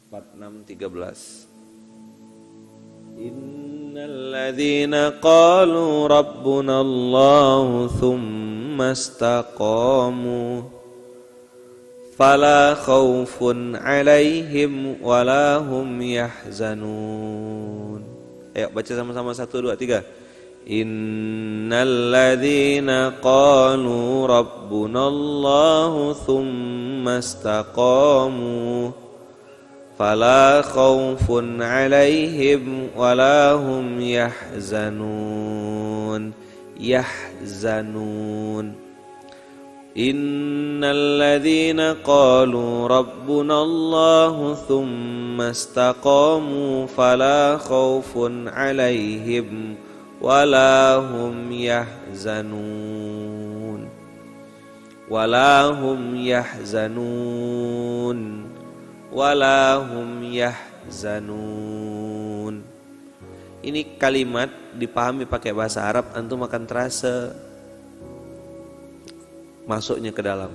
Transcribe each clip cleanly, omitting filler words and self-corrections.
46:13. Innal ladzina qalu rabbuna Allah thumma istaqamu fala khaufun 'alaihim wala hum yahzanun. Ayo baca sama-sama 1 2 3. Innal ladzina qalu rabbuna Allah thumma istaqamu fala khaufun 'alaihim wala hum yahzanun. Yahzanun. Innal ladzina qalu rabbuna Allah thumma istaqamu fala khaufun 'alaihim wala hum yahzanun. Wala hum yahzanun. Wala hum yahzanun. Ini kalimat dipahami pakai bahasa Arab, antum akan terasa masuknya ke dalam.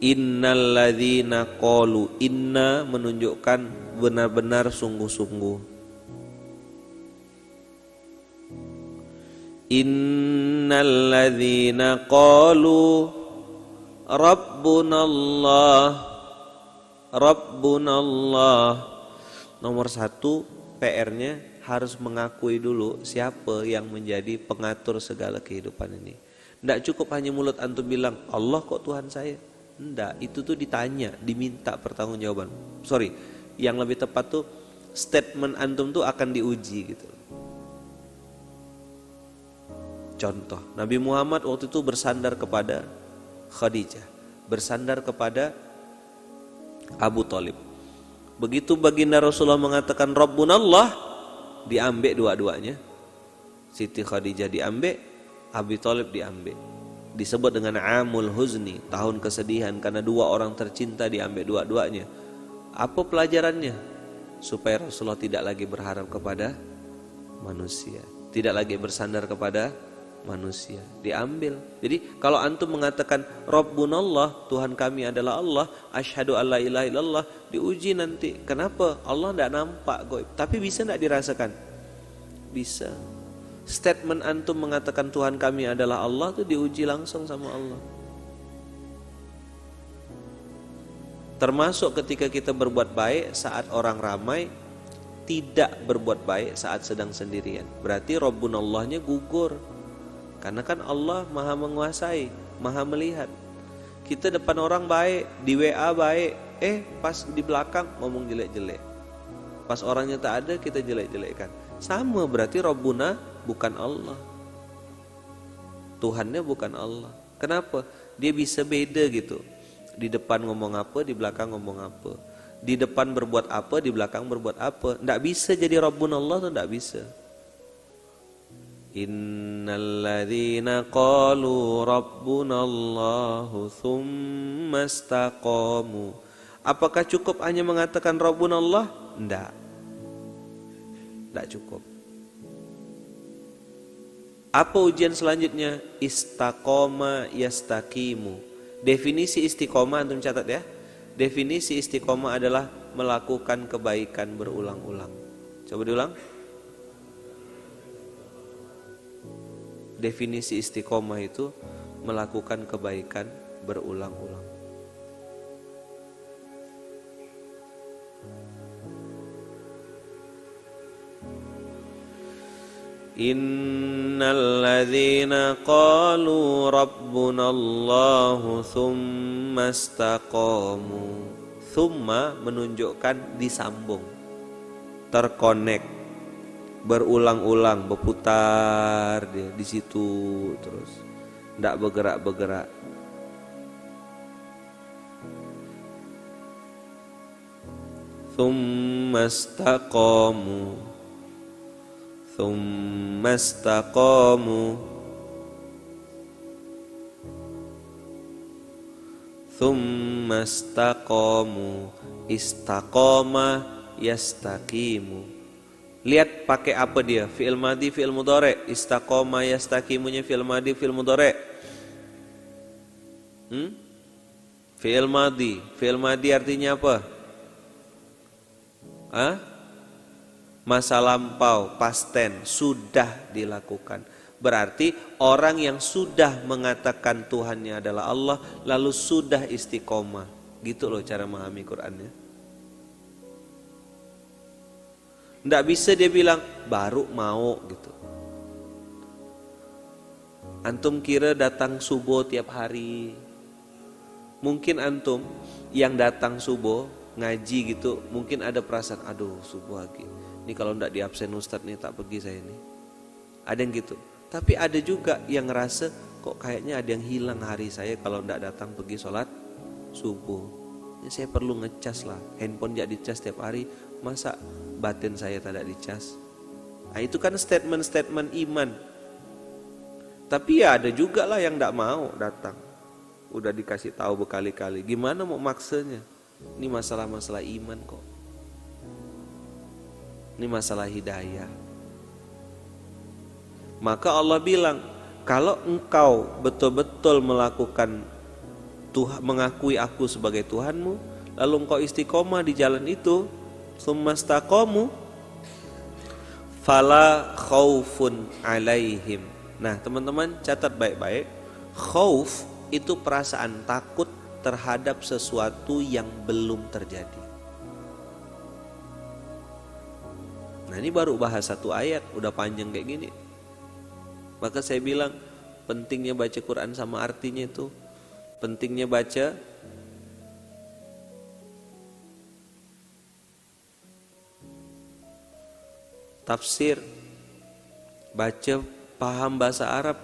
Innal ladzina qalu, inna menunjukkan benar-benar sungguh-sungguh. Innal ladzina qalu rabbunallah. Rabbunallah. Nomor 1 PR-nya harus mengakui dulu siapa yang menjadi pengatur segala kehidupan ini. Tidak cukup hanya mulut antum bilang Allah kok Tuhan saya. Tidak, itu tuh ditanya, diminta pertanggungjawaban. Yang lebih tepat tuh statement antum tuh akan diuji gitu. Contoh, Nabi Muhammad waktu itu bersandar kepada Khadijah, bersandar kepada Abu Thalib. Begitu baginda Rasulullah mengatakan Rabbunallah, diambil dua-duanya. Siti Khadijah diambil, Abu Thalib diambil. Disebut dengan Amul Huzni, tahun kesedihan, karena 2 orang tercinta diambil dua-duanya. Apa pelajarannya? Supaya Rasulullah tidak lagi berharap kepada manusia, tidak lagi bersandar kepada manusia, diambil. Jadi kalau antum mengatakan Rabbunallah, Tuhan kami adalah Allah, asyhadu alla ilaha illallah, diuji nanti. Kenapa? Allah tidak nampak goib, tapi bisa tidak dirasakan? Bisa. Statement antum mengatakan Tuhan kami adalah Allah itu diuji langsung sama Allah. Termasuk ketika kita berbuat baik saat orang ramai, tidak berbuat baik saat sedang sendirian. Berarti Rabbunallahnya gugur. Karena kan Allah maha menguasai, maha melihat. Kita depan orang baik, di WA baik, pas di belakang ngomong jelek-jelek. Pas orangnya tak ada kita jelek-jelekkan. Sama, berarti Rabbuna bukan Allah, Tuhannya bukan Allah. Kenapa? Dia bisa beda gitu. Di depan ngomong apa, di belakang ngomong apa. Di depan berbuat apa, di belakang berbuat apa. Tidak bisa jadi Rabbunallah itu tidak bisa. Innal ladzina qalu rabbunallahu tsumma istaqamu. Apakah cukup hanya mengatakan Rabbunallah? Tidak cukup. Apa ujian selanjutnya? Istaqoma yastaqimu. Definisi istiqomah antum catat ya. Definisi istiqomah adalah melakukan kebaikan berulang-ulang. Coba diulang. Definisi istiqomah itu melakukan kebaikan berulang-ulang. Innal ladzina qalu rabbunallahu tsumma istaqamu. Tsumma menunjukkan disambung, terkonek, berulang-ulang, berputar dia di situ terus, tidak bergerak-bergerak. Tsumma istaqamu, tsumma istaqamu, tsumma istaqamu. Istaqama yastaqimu. Lihat pakai apa dia? Fi'il madhi, fi'il mudhari'. Istaqama yastaqimunya fi'il madhi, fi'il mudhari'. Fi'il madhi. Fi'il madhi artinya apa? Masa lampau, past tense, sudah dilakukan. Berarti orang yang sudah mengatakan Tuhannya adalah Allah, lalu sudah istiqomah. Gitu loh cara memahami Qur'annya. Nggak bisa dia bilang baru mau gitu. Antum kira datang subuh tiap hari. Mungkin antum yang datang subuh ngaji gitu, mungkin ada perasaan, aduh subuh lagi. Ini kalau nggak di absen Ustadz nih tak pergi saya ini. Ada yang gitu. Tapi ada juga yang ngerasa kok kayaknya ada yang hilang hari saya kalau nggak datang pergi sholat subuh. Ini saya perlu ngecas lah. Handphone nggak dicas tiap hari, masa batin saya tidak dicas? Nah, itu kan statement-statement iman. Tapi ya ada juga lah yang nggak mau datang. Udah dikasih tahu berkali-kali. Gimana mau maksanya? Ini masalah-masalah iman kok. Ini masalah hidayah. Maka Allah bilang, kalau engkau betul-betul melakukan mengakui aku sebagai Tuhanmu, lalu engkau istiqomah di jalan itu, tsumastaqamu fala khaufun alaihim. Nah, teman-teman catat baik-baik. Khauf itu perasaan takut terhadap sesuatu yang belum terjadi. Nah, ini baru bahas satu ayat, udah panjang kayak gini. Maka saya bilang pentingnya baca Quran sama artinya itu. Pentingnya baca tafsir, baca paham bahasa Arab.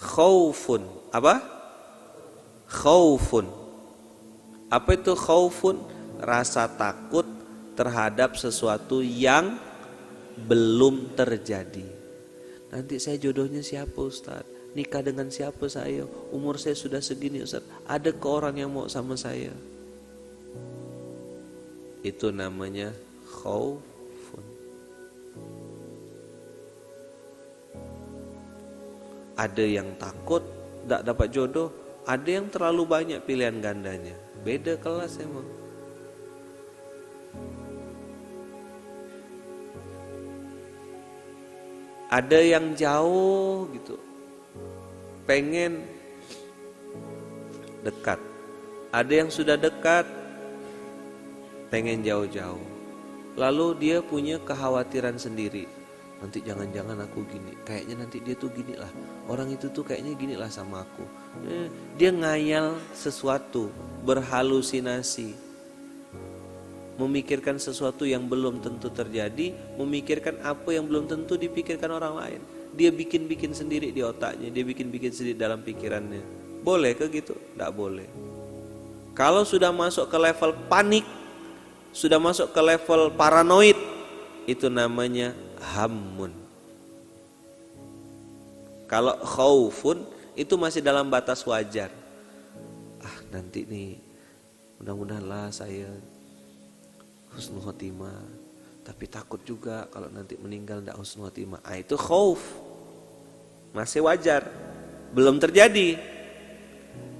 Khaufun, apa? Khaufun. Apa itu khaufun? Rasa takut terhadap sesuatu yang belum terjadi. Nanti saya jodohnya siapa Ustaz? Nikah dengan siapa saya? Umur saya sudah segini Ustaz. Ada ke orang yang mau sama saya? Itu namanya khaufun. Ada yang takut tidak dapat jodoh, ada yang terlalu banyak pilihan gandanya. Beda kelas emang. Ada yang jauh gitu, pengen dekat. Ada yang sudah dekat, pengen jauh-jauh. Lalu dia punya kekhawatiran sendiri. Nanti jangan-jangan aku gini, kayaknya nanti dia tuh gini lah, orang itu tuh kayaknya gini lah sama aku. Dia ngayal sesuatu, berhalusinasi, memikirkan sesuatu yang belum tentu terjadi, memikirkan apa yang belum tentu dipikirkan orang lain. Dia bikin-bikin sendiri di otaknya, dia bikin-bikin sendiri dalam pikirannya. Boleh ke gitu? Tidak boleh. Kalau sudah masuk ke level panik, sudah masuk ke level paranoid, itu namanya hammun. Kalau khaufun itu masih dalam batas wajar. Nanti nih mudah-mudahanlah saya husnul khotimah, tapi takut juga kalau nanti meninggal tidak husnul khotimah. Itu khauf, masih wajar, belum terjadi.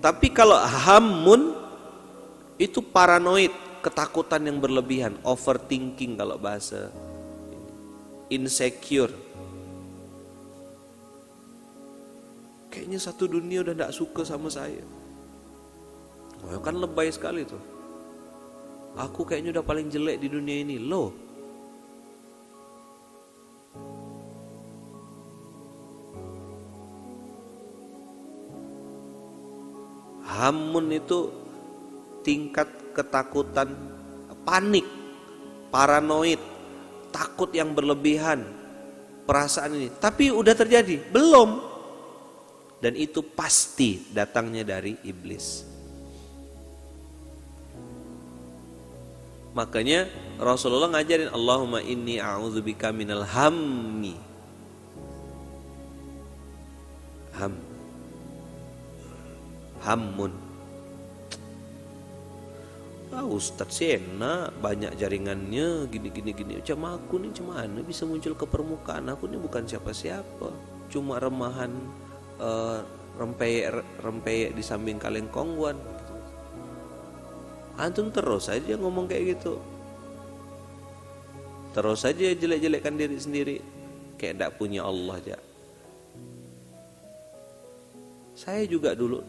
Tapi kalau hammun itu paranoid, ketakutan yang berlebihan, overthinking kalau bahasa, insecure. Kayaknya satu dunia udah tidak suka sama saya. Kan lebay sekali tuh. Aku kayaknya udah paling jelek di dunia ini. Loh, hamun itu tingkat ketakutan, panik, paranoid, takut yang berlebihan, perasaan ini. Tapi udah terjadi? Belum. Dan itu pasti datangnya dari iblis. Makanya Rasulullah ngajarin, Allahumma inni a'udzubika minal hammi. Hammun. Ustadz Sena banyak jaringannya gini. Macam aku nih, cuman bisa muncul ke permukaan. Aku nih bukan siapa-siapa, cuma remahan rempeyek di samping kaleng kongguan. Antum terus aja ngomong kayak gitu, terus aja jelek-jelekkan diri sendiri, kayak tidak punya Allah aja. Saya juga dulu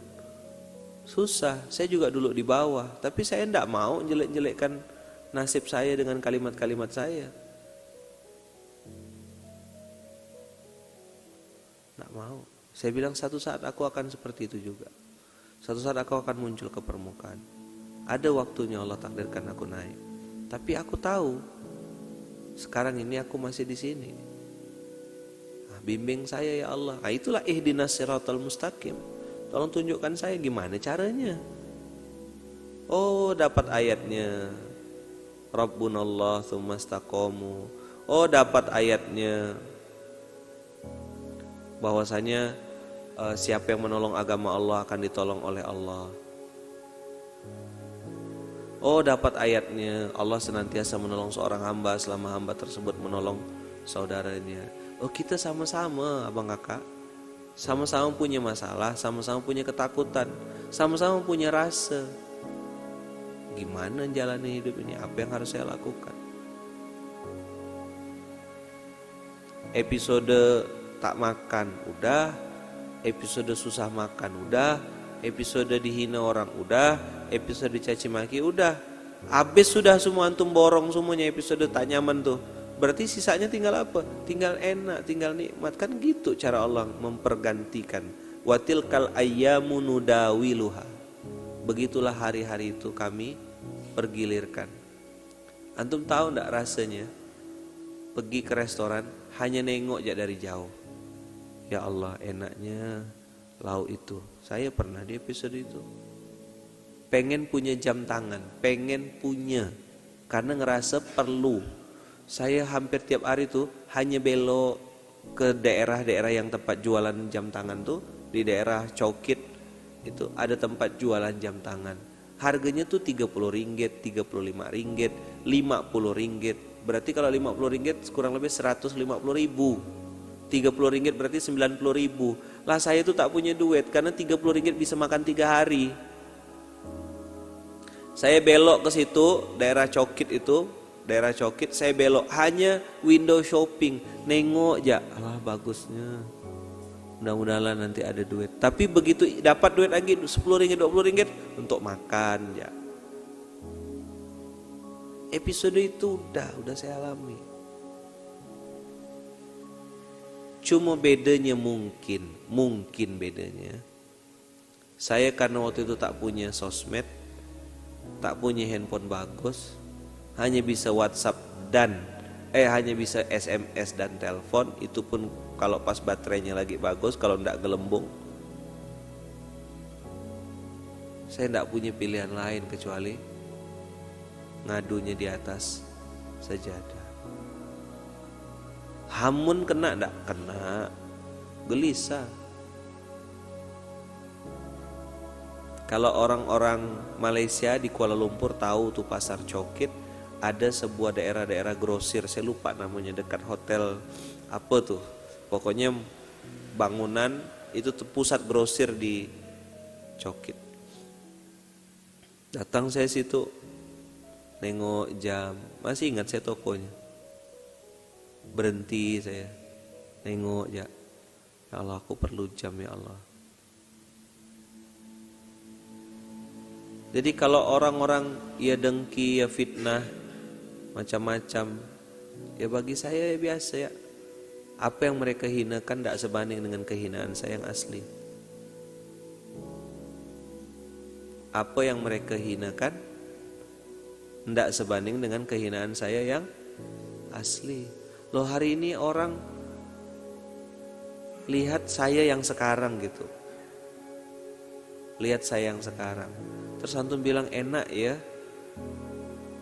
susah, saya juga dulu di bawah, tapi saya tidak mau jelek-jelekkan nasib saya dengan kalimat-kalimat saya. Tidak mau. Saya bilang satu saat aku akan seperti itu juga. Satu saat aku akan muncul ke permukaan. Ada waktunya Allah takdirkan aku naik. Tapi aku tahu sekarang ini aku masih di sini. Nah, bimbing saya ya Allah. Nah, itulah ihdinas siratal mustaqim. Tolong tunjukkan saya gimana caranya. Oh, dapat ayatnya. Rabbunallah tsumastaqamu. Oh, dapat ayatnya bahwasanya siapa yang menolong agama Allah akan ditolong oleh Allah. Oh, dapat ayatnya Allah senantiasa menolong seorang hamba selama hamba tersebut menolong saudaranya. Oh, kita sama-sama abang kakak, sama-sama punya masalah, sama-sama punya ketakutan, sama-sama punya rasa. Gimana jalani hidup ini? Apa yang harus saya lakukan? Episode tak makan udah, episode susah makan udah, episode dihina orang udah, episode caci maki udah. Habis sudah semua, antum borong semuanya episode tak nyaman tuh. Berarti sisanya tinggal apa? Tinggal enak, tinggal nikmat. Kan gitu cara Allah mempergantikan. Watilkal ayyamu nudawiluha. Begitulah hari-hari itu kami pergilirkan. Antum tahu enggak rasanya pergi ke restoran hanya nengok aja dari jauh. Ya Allah, enaknya lauk itu. Saya pernah di episode itu. Pengen punya jam tangan, pengen punya, karena ngerasa perlu. Saya hampir tiap hari tuh hanya belok ke daerah-daerah yang tempat jualan jam tangan tuh. Di daerah Cokit itu ada tempat jualan jam tangan. Harganya tuh Rp30, Rp35, Rp50. Berarti kalau Rp50 kurang lebih Rp150.000. Rp30 berarti Rp90.000. Lah saya tuh tak punya duit karena Rp30 bisa makan 3 hari. Saya belok ke situ, daerah Cokit itu, daerah Cokit, saya belok hanya window shopping, nengok aja, alah bagusnya. Mudah-mudahan nanti ada duit. Tapi begitu dapat duit lagi Rp10, Rp20 untuk makan ya. Episode itu udah saya alami. Cuma bedanya mungkin bedanya. Saya karena waktu itu tak punya sosmed, tak punya handphone bagus, hanya bisa WhatsApp dan hanya bisa SMS dan telepon, itu pun kalau pas baterainya lagi bagus, kalau enggak gelembung. Saya enggak punya pilihan lain kecuali ngadunya di atas sajadah. Hamun kena enggak? Kena. Gelisah. Kalau orang-orang Malaysia di Kuala Lumpur tahu tuh pasar Cokit, ada sebuah daerah-daerah grosir, saya lupa namanya, dekat hotel apa tuh. Pokoknya bangunan itu tuh pusat grosir di Cokit. Datang saya situ, nengok jam, masih ingat saya tokonya. Berhenti saya, nengok ya. Ya Allah, aku perlu jam ya Allah. Jadi kalau orang-orang ya dengki, ya fitnah, macam-macam, ya bagi saya ya biasa ya. Apa yang mereka hinakan tidak sebanding dengan kehinaan saya yang asli. Apa yang mereka hinakan tidak sebanding dengan kehinaan saya yang asli. Loh, hari ini orang lihat saya yang sekarang gitu. Lihat saya yang sekarang. Terus antum bilang enak ya.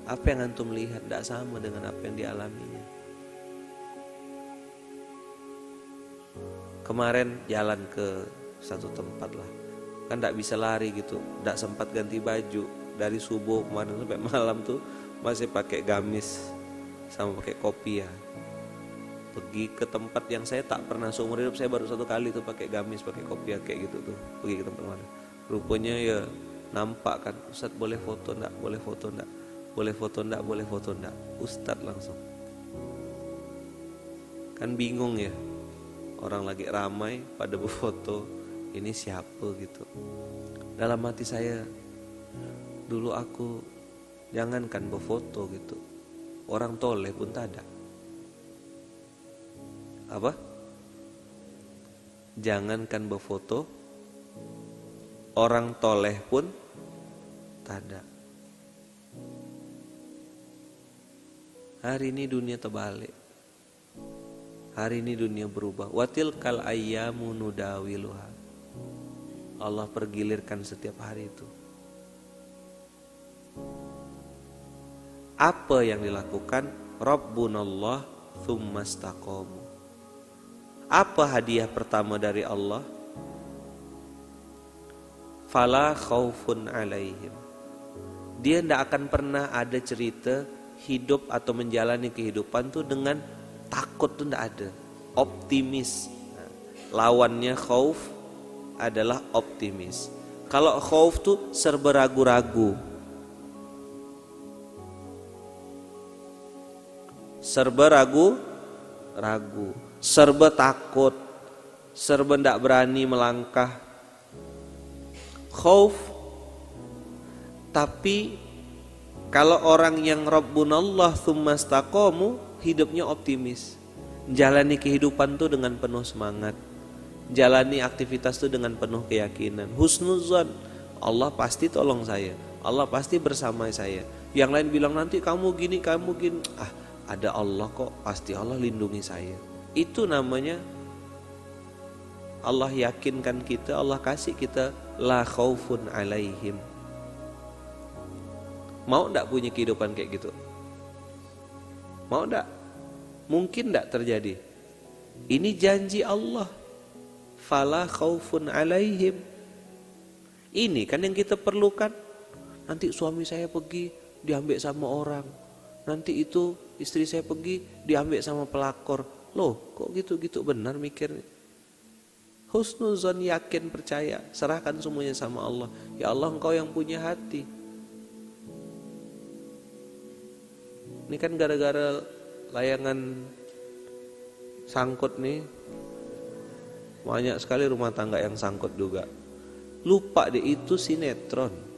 Apa yang antum lihat tidak sama dengan apa yang dialaminya. Kemarin jalan ke satu tempat lah, kan tidak bisa lari gitu, tidak sempat ganti baju. Dari subuh kemarin sampai malam tuh masih pakai gamis sama pakai kopiah. Pergi ke tempat yang saya tak pernah seumur hidup, saya baru satu kali tuh pakai gamis, pakai kopiah kayak gitu tuh. Pergi ke tempat mana? Rupanya ya nampak kan, Ustadz boleh foto enggak, boleh foto enggak, boleh foto enggak, boleh foto enggak, Ustadz langsung. Kan bingung ya, orang lagi ramai pada berfoto, ini siapa gitu. Dalam hati saya, dulu aku jangankan berfoto gitu, orang toleh pun tak ada. Apa? Jangankan berfoto, orang toleh pun tak ada. Hari ini dunia terbalik. Hari ini dunia berubah. Watil kal ayyamu nudawiluha. Allah pergilirkan setiap hari itu. Apa yang dilakukan? Rabbunallah tsumma istaqamu. Apa hadiah pertama dari Allah? Fala khaufun alaihim. Dia tidak akan pernah ada cerita hidup atau menjalani kehidupan tuh dengan takut tuh tidak ada. Optimis. Nah, lawannya khauf adalah optimis. Kalau khauf tuh serba ragu-ragu. Serba ragu, serba takut, serba tidak berani melangkah. Khauf. Tapi kalau orang yang Rabbunallah tsumma istaqamu, hidupnya optimis. Jalani kehidupan tuh dengan penuh semangat. Jalani aktivitas tuh dengan penuh keyakinan. Husnuzan, Allah pasti tolong saya, Allah pasti bersama saya. Yang lain bilang nanti kamu gini, kamu gini. Ada Allah kok, pasti Allah lindungi saya. Itu namanya Allah yakinkan kita, Allah kasih kita la khaufun alaihim. Mau enggak punya kehidupan kayak gitu? Mau enggak? Mungkin enggak terjadi. Ini janji Allah. Fala khaufun alaihim. Ini kan yang kita perlukan. Nanti suami saya pergi diambil sama orang. Nanti itu istri saya pergi diambil sama pelakor. Loh, kok gitu-gitu benar mikirnya? Husnuzon, yakin, percaya, serahkan semuanya sama Allah. Ya Allah, Engkau yang punya hati. Ini kan gara-gara layangan sangkut nih, banyak sekali rumah tangga yang sangkut juga. Lupa deh itu sinetron.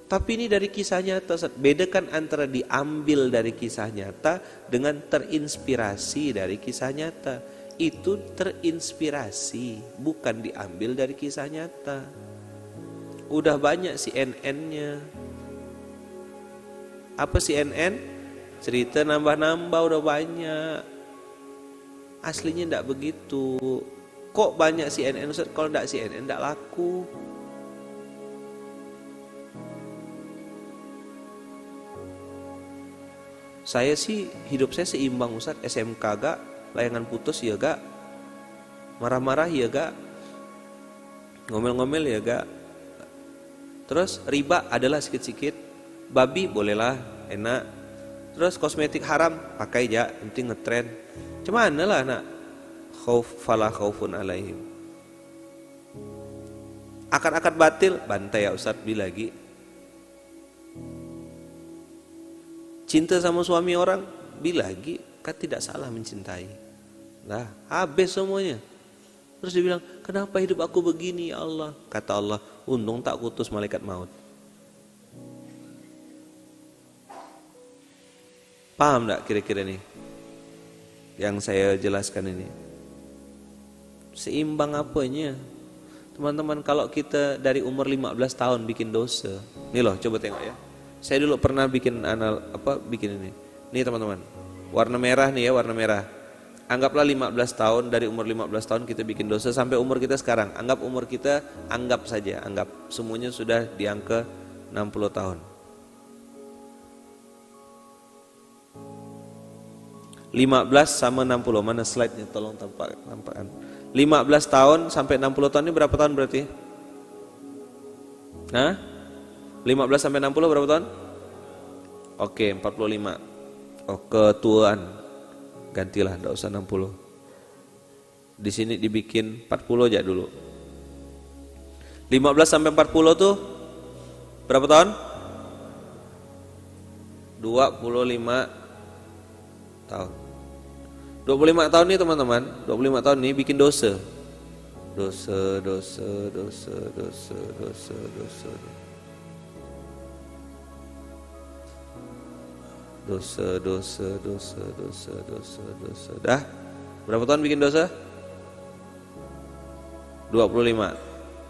Tapi ini dari kisah nyata. Bedakan antara diambil dari kisah nyata dengan terinspirasi dari kisah nyata. Itu terinspirasi, bukan diambil dari kisah nyata. Udah banyak CNN-nya. Apa CNN? Cerita nambah-nambah udah banyak. Aslinya enggak begitu. Kok banyak CNN Ustaz? Kalau enggak CNN enggak laku. Saya sih hidup saya seimbang Ustaz. SMK gak, layangan putus ya gak, marah-marah ya gak, ngomel-ngomel ya gak. Terus riba adalah sikit-sikit, babi bolehlah, enak. Terus kosmetik haram pakai aja, penting ngetren. Cuman lah nak, khauf fala khaufun alaihim. Akad-akad batil bantai ya Ustaz, beli lagi. Cinta sama suami orang, beli lagi, kan tidak salah mencintai. Nah, habis semuanya. Terus dia bilang, kenapa hidup aku begini ya Allah? Kata Allah, untung tak kutus malaikat maut. Paham tak kira-kira nih yang saya jelaskan ini? Seimbang apanya? Teman-teman, kalau kita dari umur 15 tahun bikin dosa, nih loh, coba tengok ya. Saya dulu pernah bikin bikin ini. Nih teman-teman, warna merah nih ya, warna merah. Anggaplah 15 tahun, dari umur 15 tahun kita bikin dosa sampai umur kita sekarang. Anggap umur kita, anggap saja, anggap semuanya sudah di angka 60 tahun. 15 sama 60, mana slide-nya tolong tampakkan. 15 tahun sampai 60 tahun ini berapa tahun berarti? Hah? 15 sampai 60 berapa tahun? Oke, 45. Oh, ketuaan. Gantilah, enggak usah 60. Di sini dibikin 40 aja dulu. 15 sampai 40 tuh Berapa tahun? 25 tahun. 25 tahun nih teman-teman, 25 tahun ini bikin dosa. Dosa. Dah? Berapa tahun bikin dosa? 25.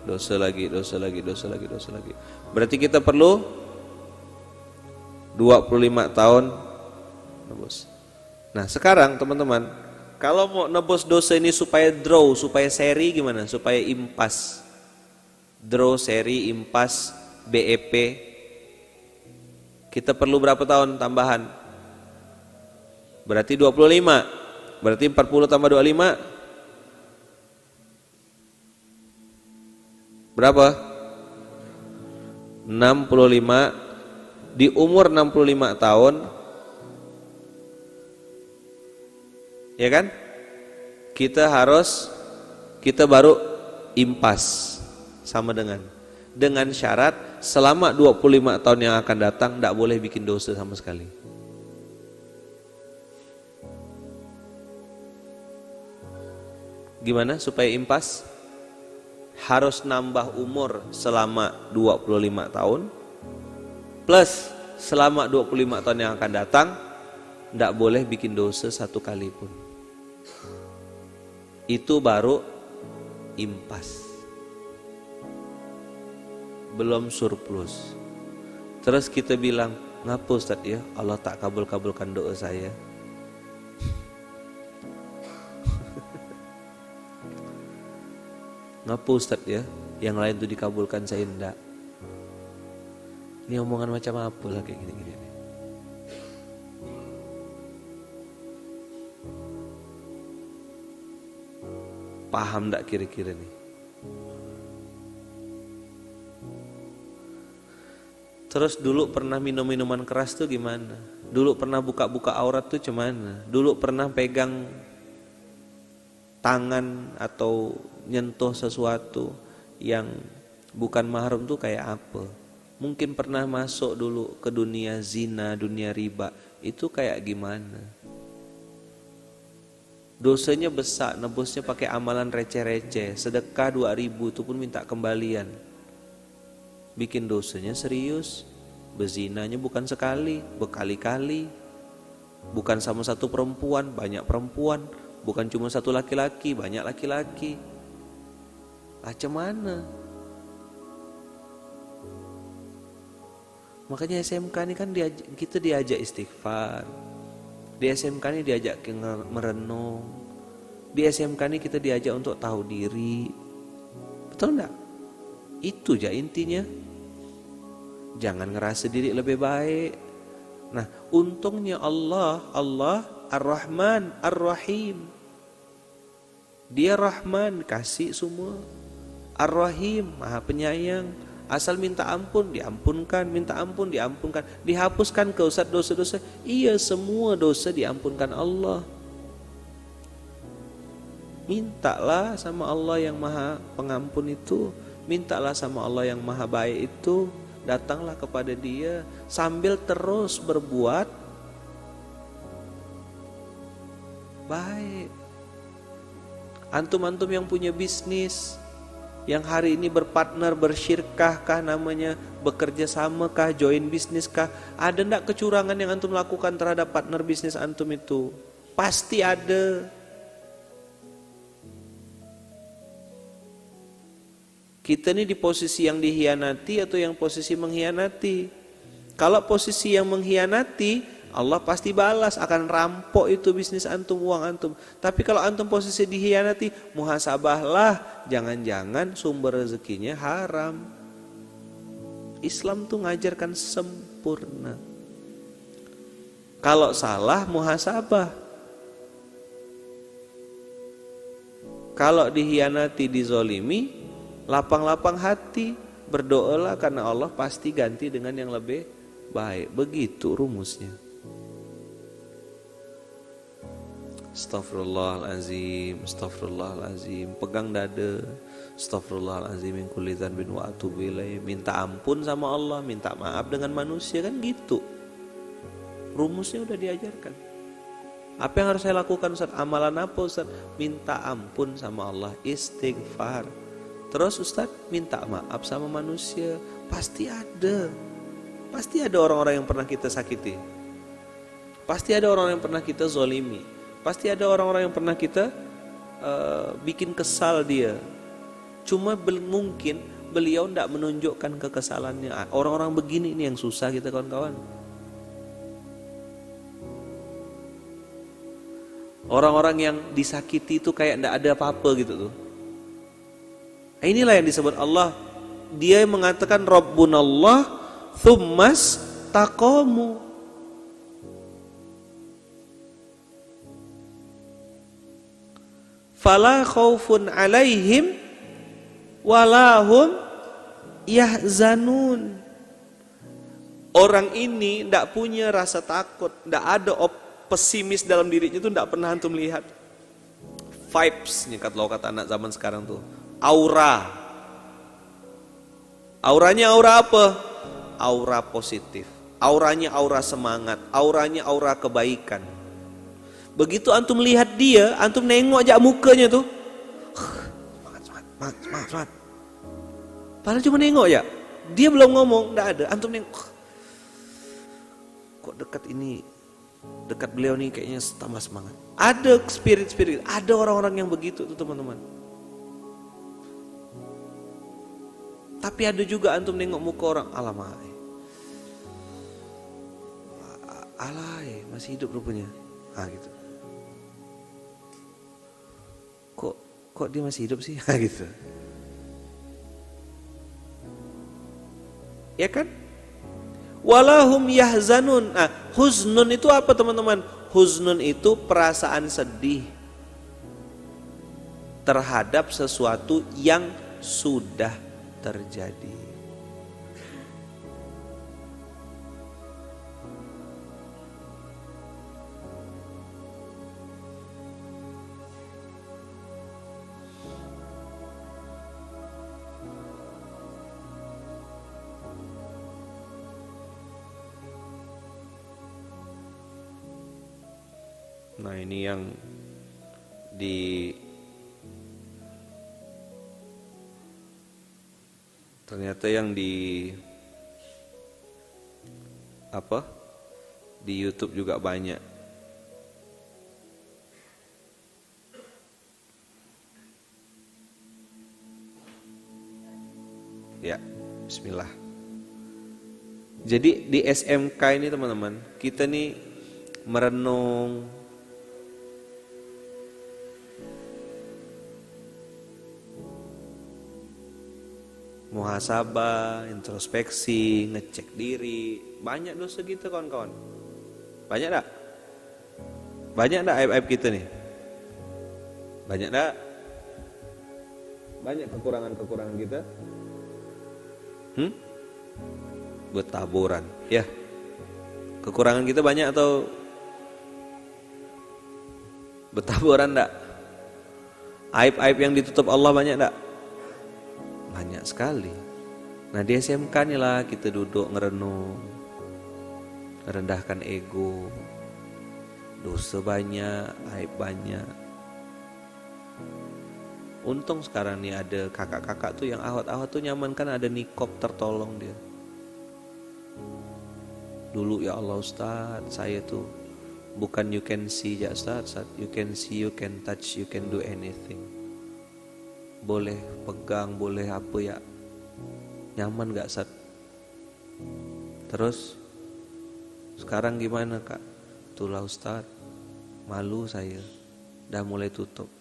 Dosa lagi. Berarti kita perlu 25 tahun nebus. Nah sekarang teman-teman, kalau mau nebus dosa ini supaya draw, supaya seri gimana? Supaya impas. Draw, seri, impas, BEP. Kita perlu berapa tahun tambahan? Berarti 25. Berarti 40 tambah 25. Berapa? 65. Di umur 65 tahun, ya kan? Kita baru impas sama dengan syarat selama 25 tahun yang akan datang tidak boleh bikin dosa sama sekali. Gimana supaya impas? Harus nambah umur selama 25 tahun plus selama 25 tahun yang akan datang tidak boleh bikin dosa satu kali pun. Itu baru impas, belum surplus. Terus kita bilang, ngapa Ustaz ya Allah tak kabulkan doa saya. Ngapa Ustaz ya yang lain tuh dikabulkan saya enggak. Ini omongan macam apa lah kayak gini-gini. Paham enggak kira-kira nih? Terus dulu pernah minum minuman keras tuh gimana? Dulu pernah buka-buka aurat tuh gimana? Dulu pernah pegang tangan atau nyentuh sesuatu yang bukan mahram tuh kayak apa? Mungkin pernah masuk dulu ke dunia zina, dunia riba. Itu kayak gimana? Dosanya besar, nebusnya pakai amalan receh-receh. Sedekah 2.000 itu pun minta kembalian. Bikin dosanya serius. Bezinanya bukan sekali, berkali-kali. Bukan sama satu perempuan, banyak perempuan. Bukan cuma satu laki-laki, banyak laki-laki. Macam mana? Makanya SMK ini kan kita diajak istighfar. Di SMK ini diajak merenung. Di SMK ini kita diajak untuk tahu diri. Betul enggak? Itu aja intinya. Jangan ngerasa diri lebih baik. Nah, untungnya Allah Ar-Rahman Ar-Rahim. Dia Rahman, kasih semua. Ar-Rahim, Maha Penyayang. Asal minta ampun, diampunkan. Minta ampun, diampunkan. Dihapuskan ke Ustaz dosa-dosa. Iya, semua dosa diampunkan Allah. Mintalah sama Allah yang Maha Pengampun itu. Mintalah sama Allah yang Maha Baik itu. Datanglah kepada Dia sambil terus berbuat baik. Antum-antum yang punya bisnis, yang hari ini berpartner, bersyirkah kah namanya, bekerja sama kah, join bisnis kah, ada enggak kecurangan yang antum lakukan terhadap partner bisnis antum itu? Pasti ada. Kita ini di posisi yang dihianati atau yang posisi mengkhianati? Kalau posisi yang mengkhianati, Allah pasti balas, akan rampok itu bisnis antum, uang antum. Tapi kalau antum posisi dihianati, muhasabahlah, jangan-jangan sumber rezekinya haram. Islam tuh ngajarkan sempurna. Kalau salah, muhasabah. Kalau dihianati, dizolimi, lapang-lapang hati, berdoalah karena Allah pasti ganti dengan yang lebih baik. Begitu rumusnya. Astagfirullahalazim, astagfirullahalazim. Pegang dada, Astaghfirullahaladzim min kulli dzanbin wa atubu ilaih. Minta ampun sama Allah, minta maaf dengan manusia, kan gitu. Rumusnya udah diajarkan. Apa yang harus saya lakukan Ustaz? Amalan apa Ustaz? Minta ampun sama Allah, istighfar. Terus Ustaz minta maaf sama manusia. Pasti ada. Pasti ada orang-orang yang pernah kita sakiti. Pasti ada orang-orang yang pernah kita zolimi. Pasti ada orang-orang yang pernah kita bikin kesal dia. Cuma mungkin beliau tidak menunjukkan kekesalannya. Orang-orang begini ini yang susah kita kawan-kawan. Orang-orang yang disakiti itu kayak tidak ada apa-apa gitu tuh. Inilah yang disebut Allah. Dia yang mengatakan Rabbunallah tsummas taqamu. Fala khaufun alaihim walahum yahzanun. Orang ini tidak punya rasa takut, tidak ada pesimis dalam dirinya, itu tidak pernah antum lihat. Vibes nih kalau kata anak zaman sekarang tuh, aura. Auranya aura apa? Aura positif. Auranya aura semangat, auranya aura kebaikan. Begitu antum lihat dia, antum nengok aja mukanya tuh, semangat. Padahal cuma nengok ya, dia belum ngomong, tidak ada. Antum nengok, kok dekat beliau nih kayaknya tambah semangat. Ada spirit, ada orang-orang yang begitu tuh teman-teman. Tapi ada juga antum nengok muka orang, alay, masih hidup rupanya. Gitu. Kok dia masih hidup sih? Gitu. Ya kan? Walahum yahzanun. Huznun itu apa teman-teman? Huznun itu perasaan sedih terhadap sesuatu yang sudah terjadi. Nah ini yang ternyata yang di YouTube juga banyak. Ya, bismillah. Jadi di SMK ini teman-teman, kita nih merenung, muhasabah, introspeksi, ngecek diri. Banyak dosa kita kawan-kawan. Banyak tak? Banyak tak aib-aib kita nih? Banyak tak? Banyak kekurangan-kekurangan kita? Bertaburan. Ya. Kekurangan kita banyak atau bertaburan tak? Aib-aib yang ditutup Allah banyak tak? Banyak sekali. Nah di SMK nih lah kita duduk ngerenung, merendahkan ego, dosa banyak, aib banyak. Untung sekarang nih ada kakak-kakak tuh yang ahwat-ahwat tuh nyaman, kan ada nikob tertolong dia. Dulu ya Allah Ustaz, saya tuh bukan you can see ya Ustaz, you can see, you can touch, you can do anything. Boleh pegang, boleh apa ya, nyaman gak Ustaz? Terus sekarang gimana Kak? Itulah Ustaz, malu saya, dah mulai tutup.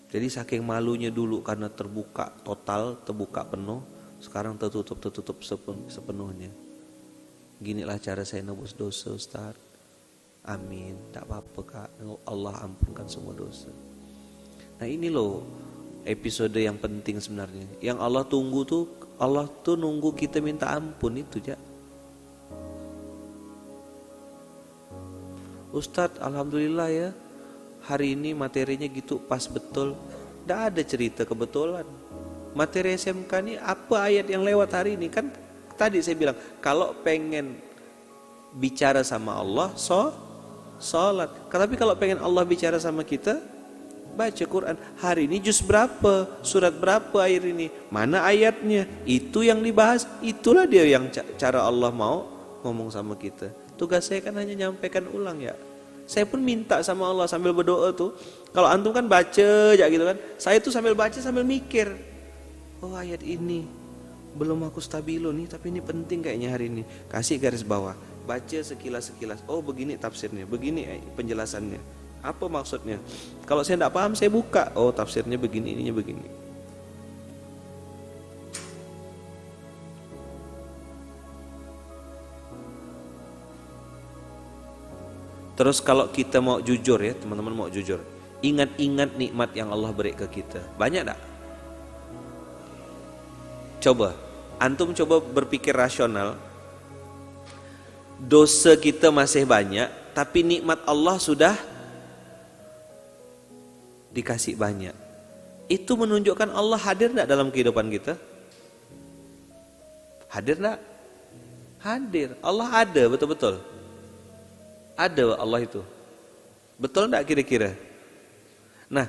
Jadi saking malunya dulu karena terbuka total, terbuka penuh, sekarang tertutup sepenuhnya. Ginilah cara saya nebus dosa Ustaz. Amin, tak apa-apa Kak, Allah ampunkan semua dosa. Nah ini loh episode yang penting sebenarnya. Yang Allah tunggu tuh, Allah tuh nunggu kita minta ampun itu ya. Ustadz alhamdulillah ya, hari ini materinya gitu pas betul. Tidak ada cerita kebetulan. materi SMK ini apa ayat yang lewat hari ini? Kan tadi saya bilang kalau pengen bicara sama Allah sholat. Tapi kalau pengen Allah bicara sama kita, baca Quran. Hari ini juz berapa, surat berapa ayat ini, mana ayatnya, itu yang dibahas. Itulah dia yang cara Allah mau ngomong sama kita. Tugas saya kan hanya nyampaikan ulang ya. Saya pun minta sama Allah sambil berdoa tuh. Kalau antum kan baca aja gitu kan. Saya tuh sambil baca sambil mikir. Oh ayat ini belum aku stabilo nih, tapi ini penting kayaknya hari ini. Kasih garis bawah. Baca sekilas-sekilas. Oh begini tafsirnya, begini penjelasannya. Apa maksudnya? Kalau saya tidak paham saya buka. Oh tafsirnya begini, ininya begini. Terus kalau kita mau jujur ya teman-teman, mau jujur, ingat-ingat nikmat yang Allah beri ke kita. Banyak tak? Coba, antum coba berpikir rasional. Dosa kita masih banyak, tapi nikmat Allah sudah dikasih banyak. Itu menunjukkan Allah hadir tak dalam kehidupan kita? Hadir tak? Hadir. Allah ada betul-betul. Ada Allah itu. Betul enggak kira-kira? Nah,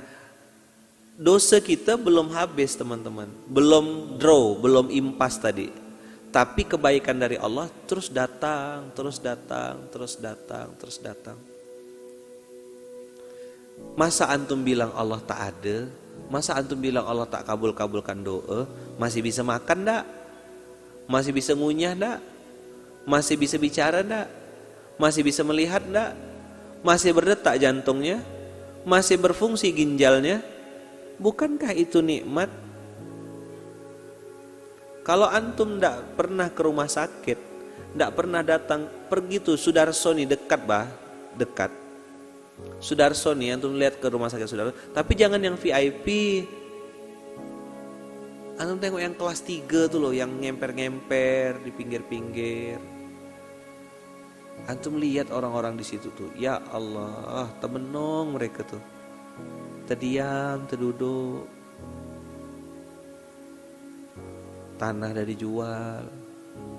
dosa kita belum habis teman-teman. Belum draw, belum impas tadi. Tapi kebaikan dari Allah terus datang, terus datang, terus datang, terus datang. Masa antum bilang Allah tak ada? Masa antum bilang Allah tak kabul-kabulkan doa? Masih bisa makan enggak? Masih bisa ngunyah enggak? Masih bisa bicara enggak? Masih bisa melihat enggak? Masih berdetak jantungnya? Masih berfungsi ginjalnya? Bukankah itu nikmat? Kalau antum enggak pernah ke rumah sakit, enggak pernah datang, pergi tuh Sudarso nih, dekat bah, dekat. Sudarso nih, antum lihat ke rumah sakit Sudarso, tapi jangan yang VIP. Antum tengok yang kelas 3 tuh loh, yang ngemper-ngemper di pinggir-pinggir. Antum lihat orang-orang di situ tuh, ya Allah, temenong mereka tuh, terdiam, terduduk, tanah dari jual,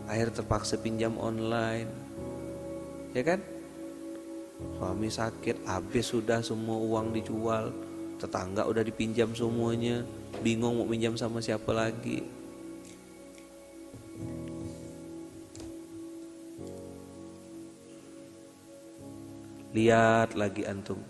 air terpaksa pinjam online, ya kan? Suami sakit, habis sudah semua uang dijual, tetangga udah dipinjam semuanya, bingung mau pinjam sama siapa lagi. Lihat lagi antum,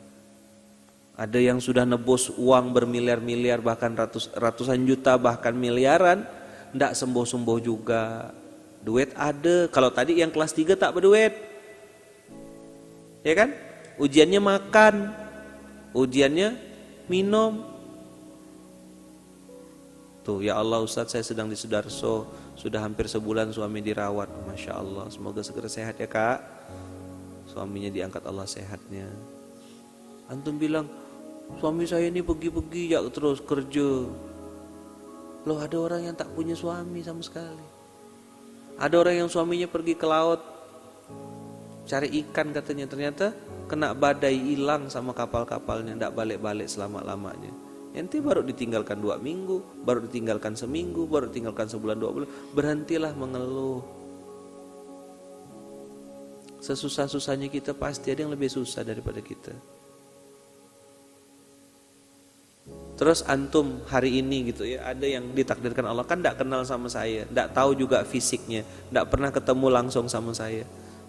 ada yang sudah nebus uang bermiliar-miliar, bahkan ratusan juta, bahkan miliaran, ndak sembuh-sembuh juga. Duit ada, kalau tadi yang kelas 3 tak berduit, ya kan? Ujiannya makan, ujiannya minum. Tuh ya Allah Ustadz, saya sedang di Sudarso, sudah hampir sebulan suami dirawat. Masya Allah, semoga segera sehat ya kak. Suaminya diangkat Allah sehatnya. Antum bilang, suami saya ini pergi-pergi ya terus kerja. Loh ada orang yang tak punya suami sama sekali. Ada orang yang suaminya pergi ke laut cari ikan katanya, ternyata kena badai, hilang sama kapal-kapalnya, tidak balik-balik selama-lamanya. Nanti baru ditinggalkan 2 minggu, baru ditinggalkan seminggu, baru ditinggalkan sebulan 2 bulan. Berhentilah mengeluh. Sesusah-susahnya kita pasti ada yang lebih susah daripada kita. Terus antum hari ini gitu ya, ada yang ditakdirkan Allah kan tidak kenal sama saya, tidak tahu juga fisiknya, tidak pernah ketemu langsung sama saya.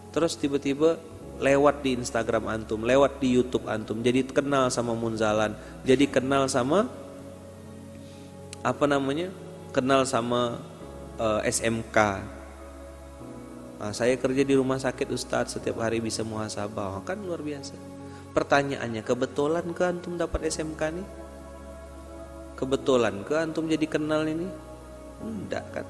Terus tiba-tiba lewat di Instagram antum, lewat di YouTube antum, jadi kenal sama Munzalan, jadi kenal sama kenal sama SMK. Nah, saya kerja di rumah sakit Ustadz, setiap hari bisa muhasabah, kan luar biasa. Pertanyaannya, kebetulan ke antum dapat SMK nih? Kebetulan ke antum jadi kenal ini? Enggak kan?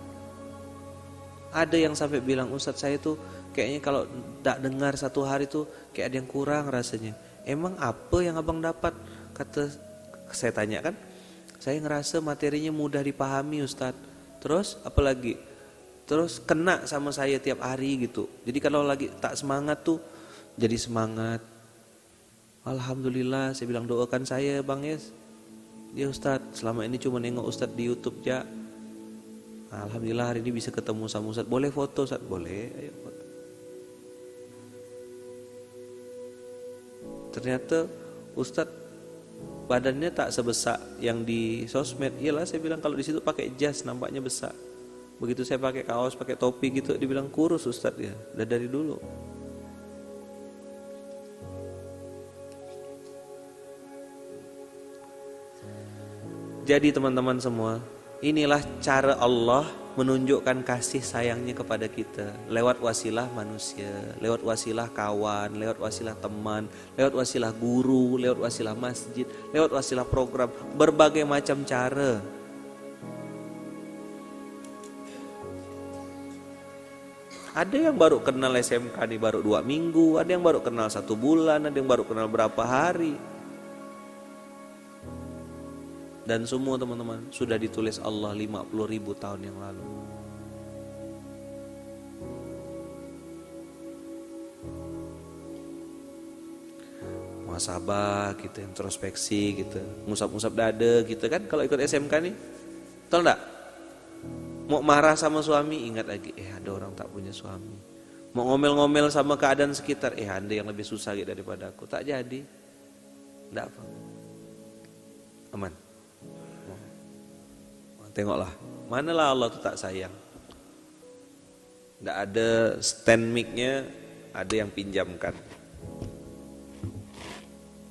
Ada yang sampai bilang, Ustadz saya tuh kayaknya kalau tidak dengar 1 hari tuh kayak ada yang kurang rasanya. Emang apa yang abang dapat? Kata saya, tanya kan, saya ngerasa materinya mudah dipahami Ustadz. Terus apalagi? Terus kena sama saya tiap hari gitu. Jadi kalau lagi tak semangat tuh jadi semangat. Alhamdulillah, saya bilang doakan saya Bang Yes. Ya Ustadz, selama ini cuma nengok Ustadz di YouTube ya. Alhamdulillah hari ini bisa ketemu sama Ustadz. Boleh foto Ustadz? Boleh, ayo foto. Ternyata Ustadz badannya tak sebesar yang di sosmed. Iyalah, saya bilang kalau di situ pakai jas nampaknya besar. Begitu saya pakai kaos, pakai topi gitu, dibilang kurus Ustadz ya. Udah dari dulu. Jadi teman-teman semua, inilah cara Allah menunjukkan kasih sayangnya kepada kita lewat wasilah manusia, lewat wasilah kawan, lewat wasilah teman, lewat wasilah guru, lewat wasilah masjid, lewat wasilah program, berbagai macam cara. Ada yang baru kenal SMK nih baru 2 minggu, ada yang baru kenal 1 bulan, ada yang baru kenal berapa hari. Dan semua teman-teman sudah ditulis Allah 50.000 tahun yang lalu. Muhasabah gitu, introspeksi gitu, ngusap-ngusap dada gitu kan kalau ikut SMK nih. Tahu enggak? Mau marah sama suami, ingat lagi, ada orang tak punya suami. Mau ngomel-ngomel sama keadaan sekitar, ada yang lebih susah gitu daripada aku. Tak jadi. Enggak apa. Aman. Tengoklah, manalah Allah itu tak sayang. Tidak ada stand mic-nya, ada yang pinjamkan.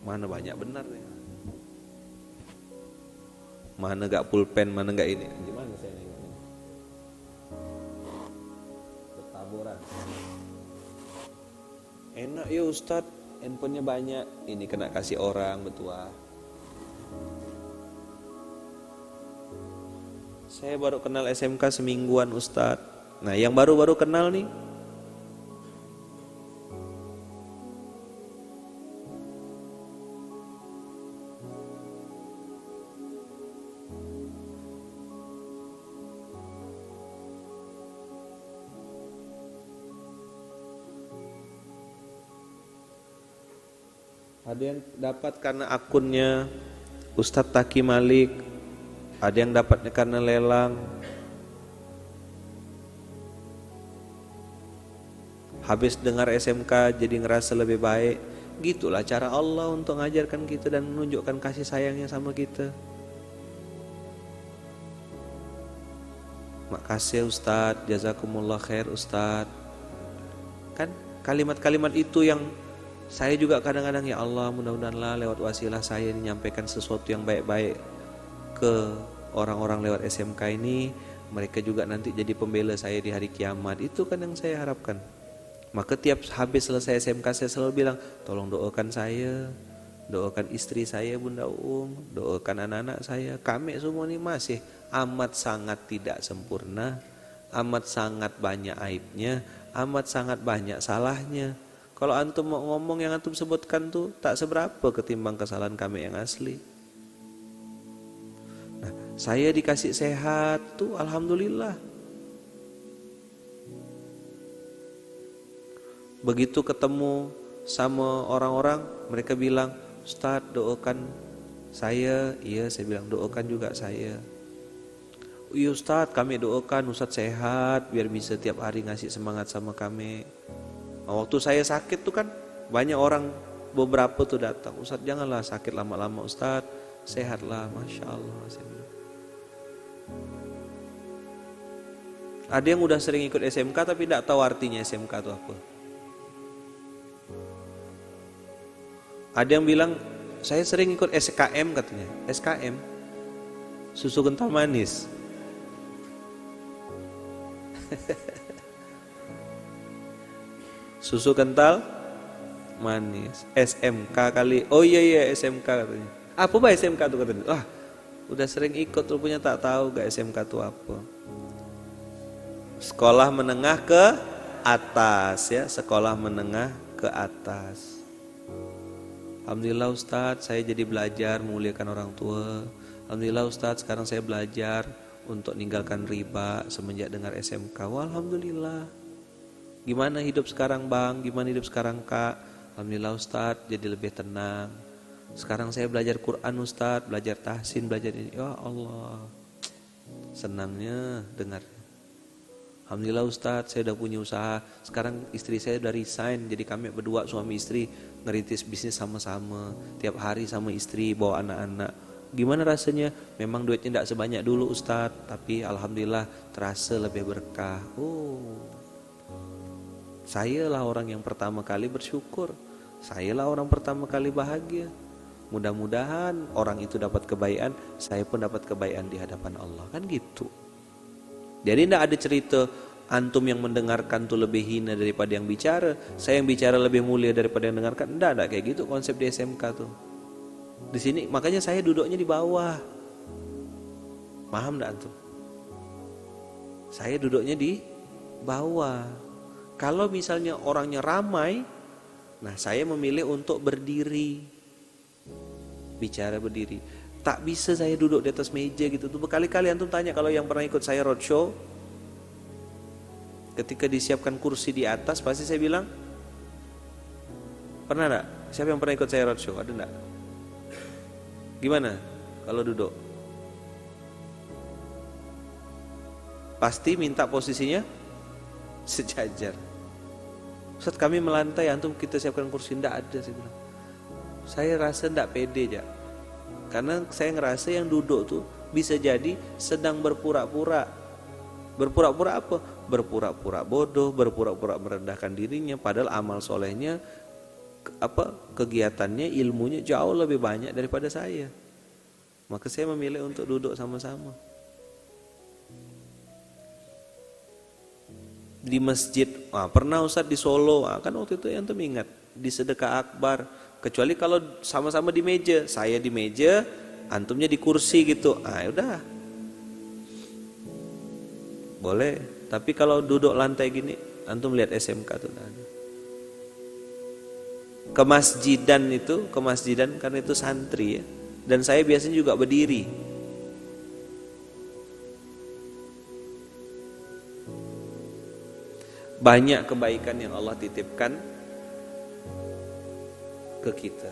Mana banyak benar ya. Mana gak pulpen, mana gak ini. Gimana saya nengoknya? Bertaburan. Enak ya Ustadz, handphonenya banyak. Ini kena kasih orang, betul. Saya baru kenal SMK semingguan Ustadz. Nah yang baru-baru kenal nih, ada yang dapat karena akunnya Ustadz Taki Malik, ada yang dapatnya karena lelang. Habis dengar SMK jadi ngerasa lebih baik. Gitulah cara Allah untuk mengajarkan kita dan menunjukkan kasih sayangnya sama kita. Makasih Ustadz, jazakumullah khair Ustadz. Kan kalimat-kalimat itu yang saya juga kadang-kadang, ya Allah mudah-mudahanlah lewat wasilah saya menyampaikan sesuatu yang baik-baik ke orang-orang lewat SMK ini, mereka juga nanti jadi pembela saya di hari kiamat. Itu kan yang saya harapkan. Maka tiap habis selesai SMK saya selalu bilang, tolong doakan saya, doakan istri saya Bunda doakan anak-anak saya. Kami semua ini masih amat sangat tidak sempurna, amat sangat banyak aibnya, amat sangat banyak salahnya. Kalau antum mau ngomong yang antum sebutkan tuh tak seberapa ketimbang kesalahan kami yang asli. Saya dikasih sehat tuh alhamdulillah. Begitu ketemu sama orang-orang, mereka bilang, Ustadz doakan saya. Iya, saya bilang doakan juga saya. Iya Ustadz, kami doakan Ustadz sehat biar bisa tiap hari ngasih semangat sama kami. Waktu saya sakit tuh kan banyak orang, beberapa tuh datang, Ustadz janganlah sakit lama-lama Ustadz, sehatlah. Masya Allah, saya bilang. Ada yang udah sering ikut SMK tapi tidak tahu artinya SMK itu apa. Ada yang bilang, saya sering ikut SKM katanya. SKM, susu kental manis. Susu kental manis. SMK kali. Oh iya SMK katanya. Apa bah SMK itu katanya? Wah, udah sering ikut rupanya tak tahu gak SMK itu apa. Sekolah menengah ke atas ya, sekolah menengah ke atas. Alhamdulillah Ustadz, saya jadi belajar memuliakan orang tua. Alhamdulillah Ustadz, sekarang saya belajar untuk meninggalkan riba semenjak dengar SMK. Wah, alhamdulillah. Gimana hidup sekarang Bang? Gimana hidup sekarang Kak? Alhamdulillah Ustadz, jadi lebih tenang. Sekarang saya belajar Quran Ustadz, belajar tahsin, belajar ini. Ya Allah, senangnya dengar. Alhamdulillah Ustadz, saya udah punya usaha. Sekarang istri saya udah resign, jadi kami berdua suami istri ngerintis bisnis sama-sama. Tiap hari sama istri, bawa anak-anak. Gimana rasanya? Memang duitnya tidak sebanyak dulu Ustadz, tapi Alhamdulillah terasa lebih berkah. Oh, saya lah orang yang pertama kali bersyukur. Saya lah orang pertama kali bahagia. Mudah-mudahan orang itu dapat kebaikan, saya pun dapat kebaikan di hadapan Allah. Kan gitu. Jadi tidak ada cerita antum yang mendengarkan tuh lebih hina daripada yang bicara, saya yang bicara lebih mulia daripada yang mendengarkan. Tidak kayak gitu konsep di SMK tuh. Di sini makanya saya duduknya di bawah. Paham tidak antum? Saya duduknya di bawah. Kalau misalnya orangnya ramai, nah saya memilih untuk berdiri. Bicara berdiri. Tak bisa saya duduk di atas meja gitu tuh. Berkali-kali antum tanya kalau yang pernah ikut saya roadshow, ketika disiapkan kursi di atas pasti saya bilang, pernah enggak? Siapa yang pernah ikut saya roadshow? Ada enggak? Gimana kalau duduk? Pasti minta posisinya sejajar. Ustaz kami melantai, antum kita siapkan kursi. Enggak ada, saya bilang. Saya rasa enggak pede ya. Karena saya ngerasa yang duduk tuh bisa jadi sedang berpura-pura. Berpura-pura apa? Berpura-pura bodoh, berpura-pura merendahkan dirinya, padahal amal solehnya, kegiatannya, ilmunya jauh lebih banyak daripada saya. Maka saya memilih untuk duduk sama-sama. Di masjid, pernah Ustadz di Solo, kan waktu itu yang ingat di sedekah akbar. Kecuali kalau sama-sama di meja, saya di meja, antumnya di kursi gitu, udah boleh. Tapi kalau duduk lantai gini, antum lihat SMK tuh tadi. Kemasjidan karena itu santri ya, dan saya biasanya juga berdiri. Banyak kebaikan yang Allah titipkan ke kita.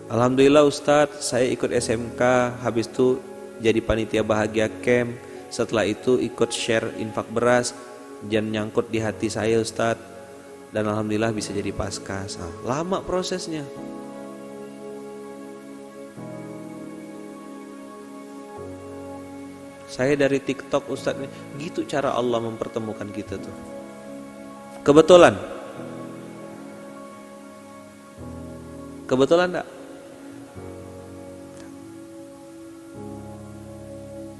Alhamdulillah Ustadz, saya ikut SMK, habis itu jadi panitia bahagia camp. Setelah itu ikut share infak beras, dan nyangkut di hati saya Ustadz. Dan alhamdulillah bisa jadi paskas. Lama prosesnya. Saya dari TikTok Ustadz, gitu cara Allah mempertemukan kita tuh. Kebetulan enggak?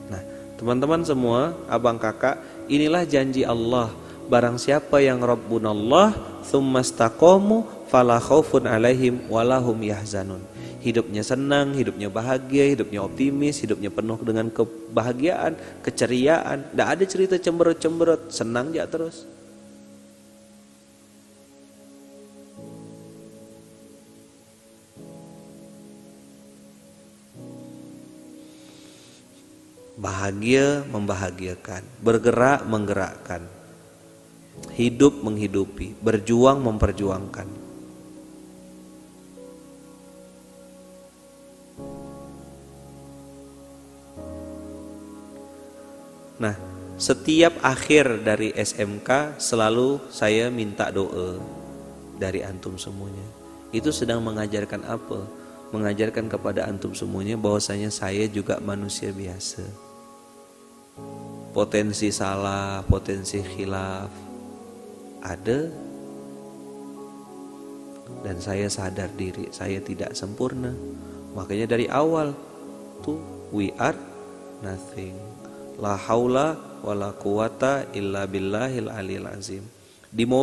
Nah, teman-teman semua, abang kakak, inilah janji Allah. Barang siapa yang Rabbunallah tsumastaqamu fala khaufun alaihim walahum yahzanun. Hidupnya senang, hidupnya bahagia, hidupnya optimis, hidupnya penuh dengan kebahagiaan, keceriaan. Tidak ada cerita cemberut-cemberut, senang aja terus. Bahagia membahagiakan, bergerak menggerakkan, hidup menghidupi, berjuang memperjuangkan. Nah, setiap akhir dari SMK selalu saya minta doa dari antum semuanya. Itu sedang mengajarkan apa? Mengajarkan kepada antum semuanya bahwasanya saya juga manusia biasa. Potensi salah, potensi khilaf ada, dan saya sadar diri saya tidak sempurna. Makanya dari awal tuh we are nothing. La haula wala quwata illa billahil aliyil azim. Di mobil